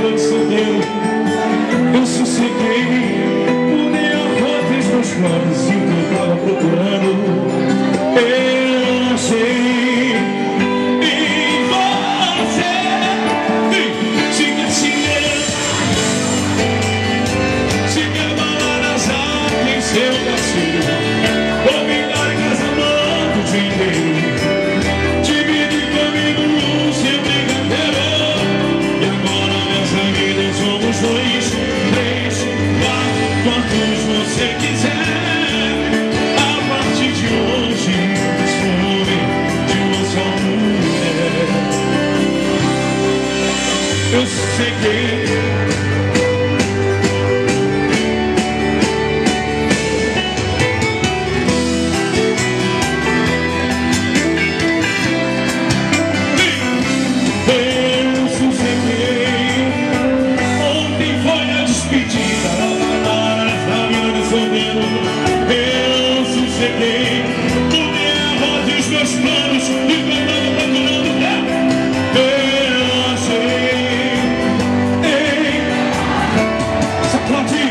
vida solteiro, eu sosseguei. Mudei a rota dos meus planos e o que eu tava procurando eu achei em você. Siga assim mesmo. Siga a balada, já tem seu parceiro. Vou me dar em casa amando o dia inteiro. Divide comigo o seu brigadeiro. E agora nessa vida somos dois, três, quatro, quantos você quiser. A partir de hoje sou homem de uma só mulher. Eu sei que eu sosseguei, mudei a rota e os meus planos e o que eu tava procurando eu achei. Ei, sacode,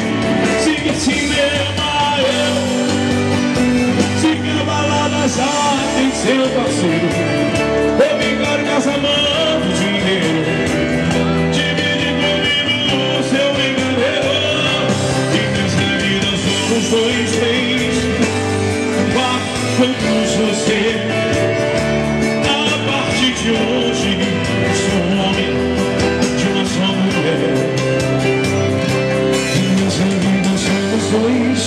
siga assim mesmo. Siga a balada, já tem seu parceiro. Vou ficar em casa amando dinheiro. Divide comigo o seu brigadeiro. Os dois, três, quatro, quantos você. A partir de hoje sou um homem de uma só mulher. E nessa vida somos dois,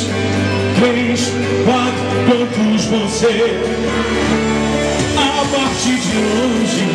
três, quatro, quantos você. A partir de hoje